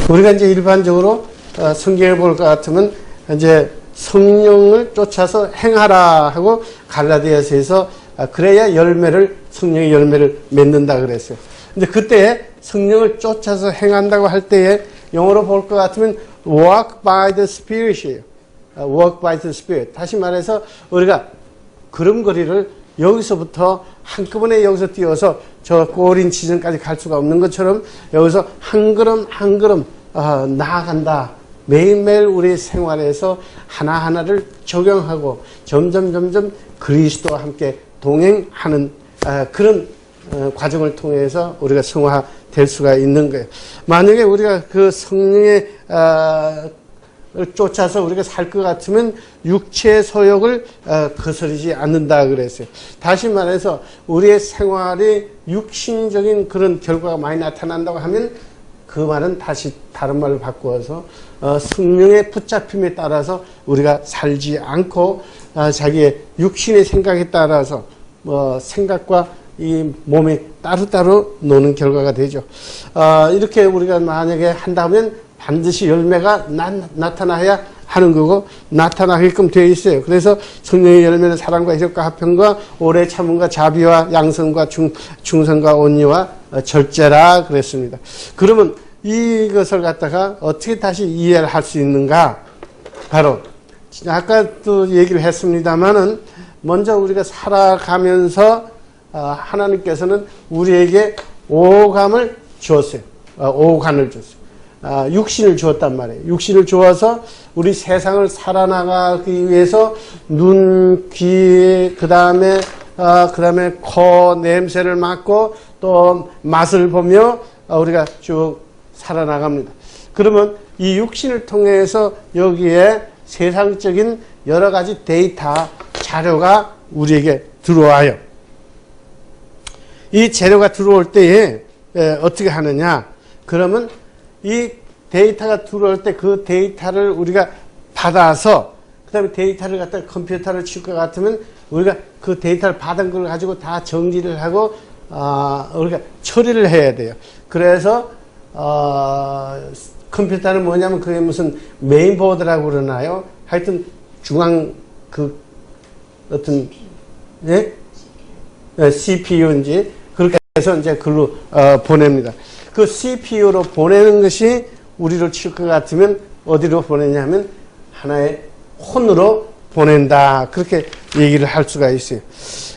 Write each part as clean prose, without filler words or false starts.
우리가 이제 일반적으로 성경을 볼 것 같으면 이제 성령을 쫓아서 행하라 하고 갈라디아서에서 그래야 성령의 열매를 맺는다 그랬어요. 근데 그때 성령을 쫓아서 행한다고 할 때에 영어로 볼 것 같으면 walk by the Spirit이에요. walk by the Spirit. 다시 말해서 우리가 걸음걸이를 여기서부터 한꺼번에 여기서 뛰어서 저 꼬린 지점까지 갈 수가 없는 것처럼 여기서 한 걸음 한 걸음 나아간다. 매일매일 우리 생활에서 하나하나를 적용하고 점점 그리스도와 함께 동행하는 그런 과정을 통해서 우리가 성화될 수가 있는 거예요. 만약에 우리가 그 성령의 쫓아서 우리가 살 것 같으면 육체의 소욕을 거스르지 않는다 그랬어요. 다시 말해서 우리의 생활이 육신적인 그런 결과가 많이 나타난다고 하면 그 말은 다시 다른 말로 바꾸어서 성령의 붙잡힘에 따라서 우리가 살지 않고 자기의 육신의 생각에 따라서 생각과 이 몸이 따로따로 노는 결과가 되죠. 이렇게 우리가 만약에 한다면 반드시 열매가 나타나야 하는 거고 나타나게끔 되어 있어요. 그래서 성령의 열매는 사랑과 희락과 화평과 오래 참음과 자비와 양선과 충성과 온유와 절제라 그랬습니다. 그러면 이것을 갖다가 어떻게 다시 이해를 할 수 있는가? 바로 아까도 얘기를 했습니다만은 먼저 우리가 살아가면서 하나님께서는 우리에게 오감을 주었어요. 오간을 줬어요. 육신을 주었단 말이에요. 육신을 주어서 우리 세상을 살아나가기 위해서 눈, 귀, 그 다음에 코 냄새를 맡고 또 맛을 보며 우리가 쭉 살아나갑니다. 그러면 이 육신을 통해서 여기에 세상적인 여러 가지 데이터, 자료가 우리에게 들어와요. 이 재료가 들어올 때에 어떻게 하느냐? 그러면 이 데이터가 들어올 때 그 데이터를 우리가 받아서 그 다음에 데이터를 갖다 컴퓨터를 칠 것 같으면 우리가 그 데이터를 받은 걸 가지고 다 정리를 하고 우리가 처리를 해야 돼요. 그래서 컴퓨터는 뭐냐면 그게 무슨 메인보드라고 그러나요? 하여튼 중앙 그 어떤 예? CPU인지 그렇게 해서 이제 글로 보냅니다. 그 CPU로 보내는 것이 우리로 칠 것 같으면 어디로 보내냐면 하나의 혼으로 보낸다. 그렇게 얘기를 할 수가 있어요.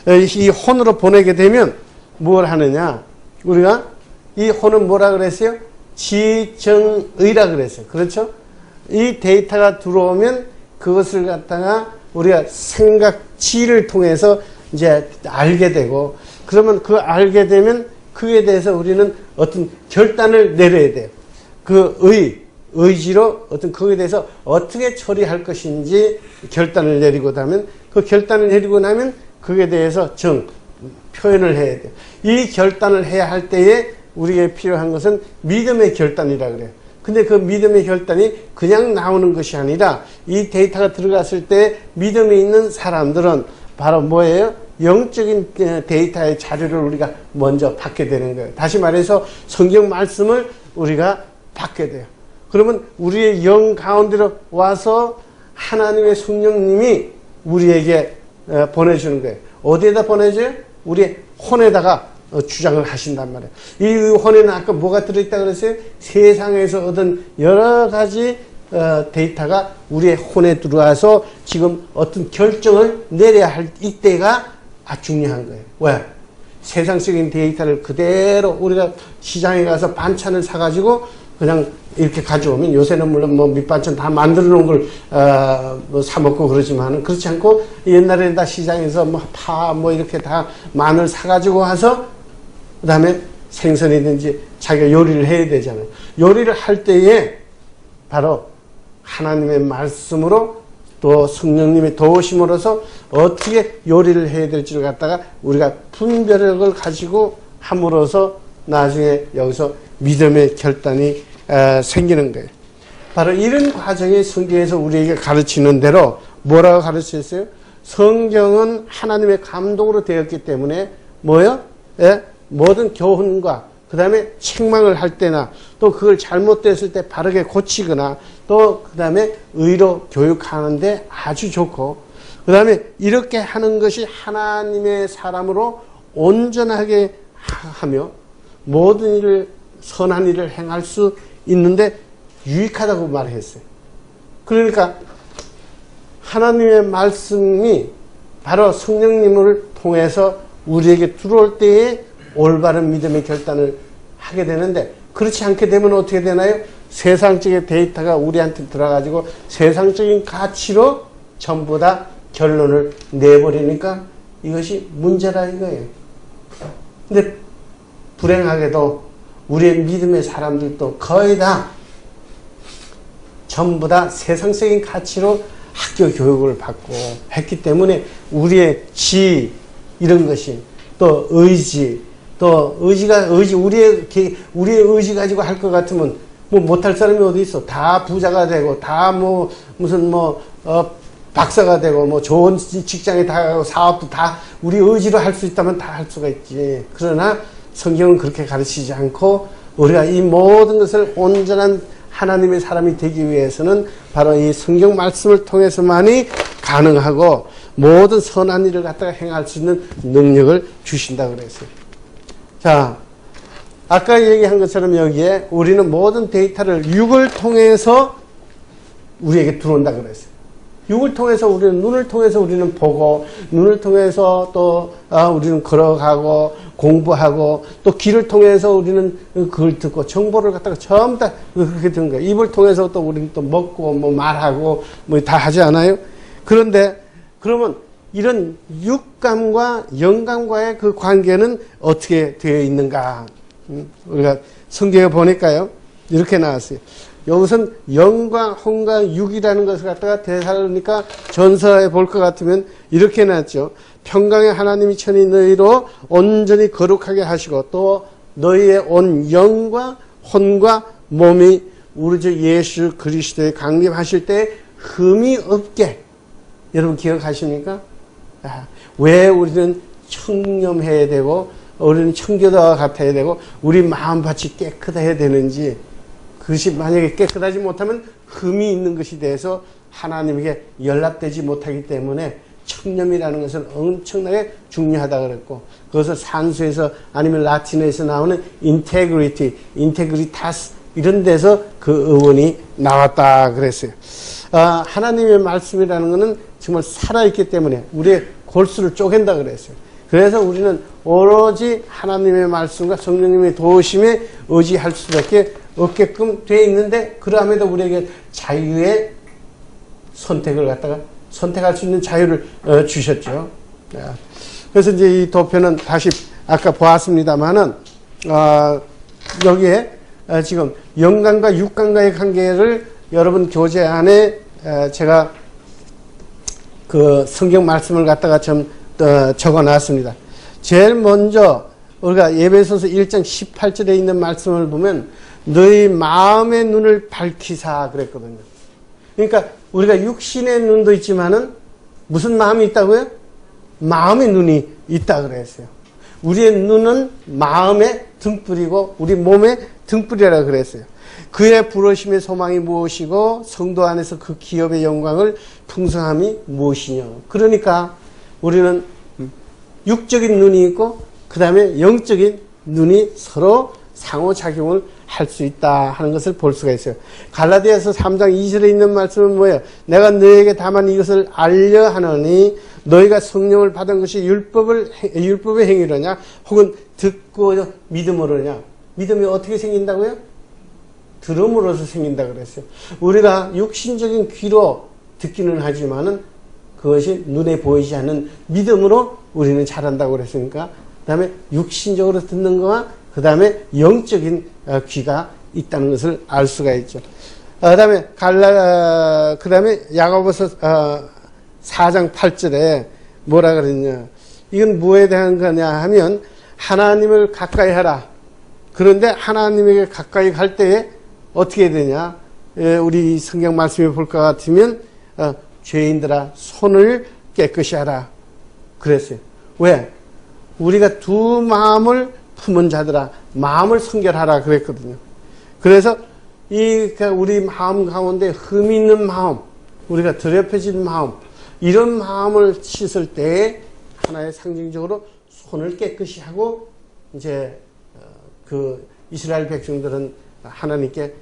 이 혼으로 보내게 되면 뭘 하느냐? 우리가 이 혼은 뭐라 그랬어요? 지정의라 그랬어요. 그렇죠? 이 데이터가 들어오면 그것을 갖다가 우리가 생각지를 통해서 이제 알게 되고 그러면 그 알게 되면 그에 대해서 우리는 어떤 결단을 내려야 돼요. 그 의지로 어떤 거기에 대해서 어떻게 처리할 것인지 결단을 내리고 나면 그 결단을 내리고 나면 그에 대해서 표현을 해야 돼요. 이 결단을 해야 할 때에 우리에게 필요한 것은 믿음의 결단이라 그래요. 근데 그 믿음의 결단이 그냥 나오는 것이 아니라 이 데이터가 들어갔을 때 믿음이 있는 사람들은 바로 뭐예요? 영적인 데이터의 자료를 우리가 먼저 받게 되는 거예요. 다시 말해서 성경 말씀을 우리가 받게 돼요. 그러면 우리의 영 가운데로 와서 하나님의 성령님이 우리에게 보내주는 거예요. 어디에다 보내줘요? 우리의 혼에다가 주장을 하신단 말이에요. 이 혼에는 아까 뭐가 들어있다 그랬어요? 세상에서 얻은 여러 가지 데이터가 우리의 혼에 들어와서 지금 어떤 결정을 내려야 할 이때가 중요한 거예요. 왜? 세상적인 데이터를 그대로 우리가 시장에 가서 반찬을 사가지고 그냥 이렇게 가져오면 요새는 물론 뭐 밑반찬 다 만들어 놓은 걸 사먹고 그러지만 그렇지 않고 옛날에는 다 시장에서 뭐 파 뭐 이렇게 다 마늘 사가지고 와서 그 다음에 생선이든지 자기가 요리를 해야 되잖아요. 요리를 할 때에 바로 하나님의 말씀으로 또 성령님의 도우심으로서 어떻게 요리를 해야 될지를 갖다가 우리가 분별력을 가지고 함으로써 나중에 여기서 믿음의 결단이 생기는 거예요. 바로 이런 과정이 성경에서 우리에게 가르치는 대로 뭐라고 가르쳤어요? 성경은 하나님의 감동으로 되었기 때문에 뭐요? 모든 교훈과 그 다음에 책망을 할 때나 또 그걸 잘못됐을 때 바르게 고치거나 또 그 다음에 의로 교육하는데 아주 좋고 그 다음에 이렇게 하는 것이 하나님의 사람으로 온전하게 하며 모든 일을 선한 일을 행할 수 있는데 유익하다고 말했어요. 그러니까 하나님의 말씀이 바로 성령님을 통해서 우리에게 들어올 때에 올바른 믿음의 결단을 하게 되는데 그렇지 않게 되면 어떻게 되나요? 세상적인 데이터가 우리한테 들어가지고 세상적인 가치로 전부 다 결론을 내버리니까 이것이 문제라 이거예요. 근데 불행하게도 우리의 믿음의 사람들도 거의 다 전부 다 세상적인 가치로 학교 교육을 받고 했기 때문에 우리의 지 이런 것이 또 의지 또 의지 우리의 의지 가지고 할 것 같으면 뭐 못할 사람이 어디 있어? 다 부자가 되고 다 뭐 무슨 박사가 되고 뭐 좋은 직장에 다 가고 사업도 다 우리 의지로 할 수 있다면 다 할 수가 있지. 그러나 성경은 그렇게 가르치지 않고 우리가 이 모든 것을 온전한 하나님의 사람이 되기 위해서는 바로 이 성경 말씀을 통해서만이 가능하고 모든 선한 일을 갖다가 행할 수 있는 능력을 주신다 그랬어요. 자, 아까 얘기한 것처럼 여기에 우리는 모든 데이터를 육을 통해서 우리에게 들어온다 그랬어요. 육을 통해서 우리는 눈을 통해서 우리는 보고 눈을 통해서 또 우리는 걸어가고 공부하고 또 귀를 통해서 우리는 그걸 듣고 정보를 갖다가 전부 다 그렇게 듣는 거예요. 입을 통해서 또 우리는 또 먹고 뭐 말하고 뭐 다 하지 않아요? 그런데 그러면 이런 육감과 영감과의 그 관계는 어떻게 되어 있는가? 우리가 성경에 보니까요. 이렇게 나왔어요. 여기서는 영과 혼과 육이라는 것을 갖다가 데살로니가 전서에 볼 것 같으면 이렇게 나왔죠. 평강의 하나님이 천히 너희로 온전히 거룩하게 하시고 또 너희의 온 영과 혼과 몸이 우리 주 예수 그리스도에 강림하실 때 흠이 없게. 여러분 기억하십니까? 왜 우리는 청렴해야 되고 우리는 청교도와 같아야 되고 우리 마음밭이 깨끗해야 되는지 그것이 만약에 깨끗하지 못하면 흠이 있는 것이 돼서 하나님에게 연락되지 못하기 때문에 청렴이라는 것은 엄청나게 중요하다 그랬고 그것을 산수에서 아니면 라틴어에서 나오는 인테그리타스 이런 데서 그 어원이 나왔다 그랬어요. 하나님의 말씀이라는 것은 정말 살아있기 때문에 우리의 골수를 쪼갠다 그랬어요. 그래서 우리는 오로지 하나님의 말씀과 성령님의 도우심에 의지할 수밖에 없게끔 되어 있는데 그럼에도 우리에게 자유의 선택을 갖다가 선택할 수 있는 자유를 주셨죠. 그래서 이제 이 도표는 다시 아까 보았습니다만은 여기에 지금 영감과 육감과의 관계를 여러분 교재 안에 제가 그 성경 말씀을 갖다가 좀 적어 놨습니다. 제일 먼저 우리가 에베소서 1장 18절에 있는 말씀을 보면 너희 마음의 눈을 밝히사 그랬거든요. 그러니까 우리가 육신의 눈도 있지만은 무슨 마음이 있다고요? 마음의 눈이 있다 그랬어요. 우리의 눈은 마음의 등불이고 우리 몸의 등불이라 그랬어요. 그의 부르심의 소망이 무엇이고 성도 안에서 그 기업의 영광을 풍성함이 무엇이냐. 그러니까 우리는 육적인 눈이 있고 그 다음에 영적인 눈이 서로 상호작용을 할 수 있다 하는 것을 볼 수가 있어요. 갈라디아서 3장 2절에 있는 말씀은 뭐예요? 내가 너에게 다만 이것을 알려 하노니 너희가 성령을 받은 것이 율법의 행위로냐 혹은 듣고 믿음으로냐. 믿음이 어떻게 생긴다고요? 들음으로서 생긴다 그랬어요. 우리가 육신적인 귀로 듣기는 하지만은 그것이 눈에 보이지 않는 믿음으로 우리는 잘한다고 그랬으니까 그 다음에 육신적으로 듣는 거와 그 다음에 영적인 귀가 있다는 것을 알 수가 있죠. 그 다음에 그 다음에 야고보서 4장 8절에 뭐라 그랬냐. 이건 뭐에 대한 거냐 하면 하나님을 가까이 하라. 그런데 하나님에게 가까이 갈 때에 어떻게 되냐. 우리 성경 말씀에 볼 것 같으면 죄인들아 손을 깨끗이 하라 그랬어요. 왜? 우리가 두 마음을 품은 자들아 마음을 성결하라 그랬거든요. 그래서 우리 마음 가운데 흠이 있는 마음, 우리가 더럽혀진 마음, 이런 마음을 씻을 때에 하나의 상징적으로 손을 깨끗이 하고 이제 그 이스라엘 백성들은 하나님께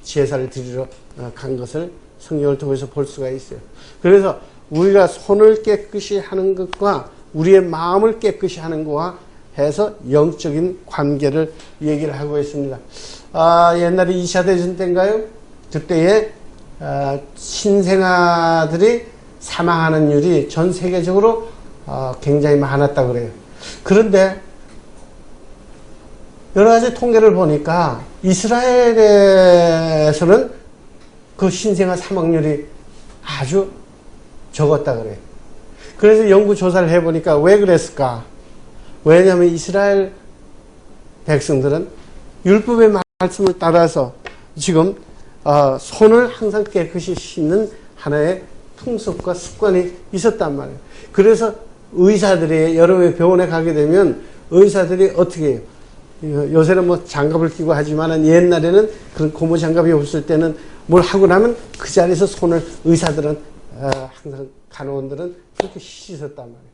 제사를 드리러 간 것을 성경을 통해서 볼 수가 있어요. 그래서 우리가 손을 깨끗이 하는 것과 우리의 마음을 깨끗이 하는 것과 해서 영적인 관계를 얘기를 하고 있습니다. 옛날에 2차 대전 때인가요? 그때에 신생아들이 사망하는 율이 전 세계적으로 굉장히 많았다고 그래요. 그런데 여러 가지 통계를 보니까 이스라엘에서는 그 신생아 사망률이 아주 적었다 그래요. 그래서 연구 조사를 해보니까 왜 그랬을까? 왜냐하면 이스라엘 백성들은 율법의 말씀을 따라서 지금 손을 항상 깨끗이 씻는 하나의 풍습과 습관이 있었단 말이에요. 그래서 의사들이 여러 병원에 가게 되면 의사들이 어떻게 해요? 요새는 뭐 장갑을 끼고 하지만 옛날에는 그런 고무 장갑이 없을 때는 뭘 하고 나면 그 자리에서 손을 의사들은 항상 간호원들은 그렇게 씻었단 말이에요.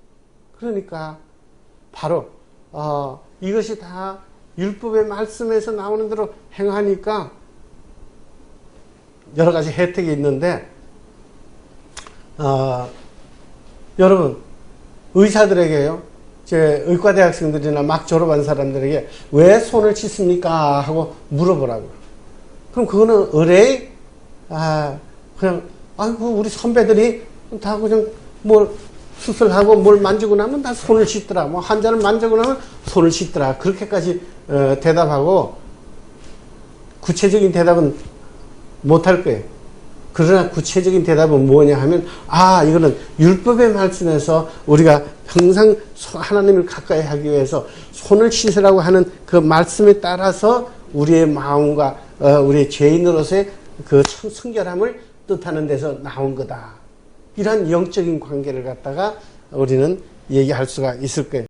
그러니까 바로 이것이 다 율법의 말씀에서 나오는 대로 행하니까 여러 가지 혜택이 있는데 여러분 의사들에게요, 제 의과대학생들이나 막 졸업한 사람들에게 왜 손을 씻습니까? 하고 물어보라고요. 그럼 그거는 의뢰 그냥 아이고 우리 선배들이 다 그냥 뭘 수술하고 뭘 만지고 나면 다 손을 씻더라. 뭐 환자를 만지고 나면 손을 씻더라. 그렇게까지 대답하고 구체적인 대답은 못할 거예요. 그러나 구체적인 대답은 뭐냐 하면 이거는 율법의 말씀에서 우리가 항상 하나님을 가까이 하기 위해서 손을 씻으라고 하는 그 말씀에 따라서 우리의 마음과 우리의 죄인으로서의 그 성결함을 뜻하는 데서 나온 거다. 이러한 영적인 관계를 갖다가 우리는 얘기할 수가 있을 거예요.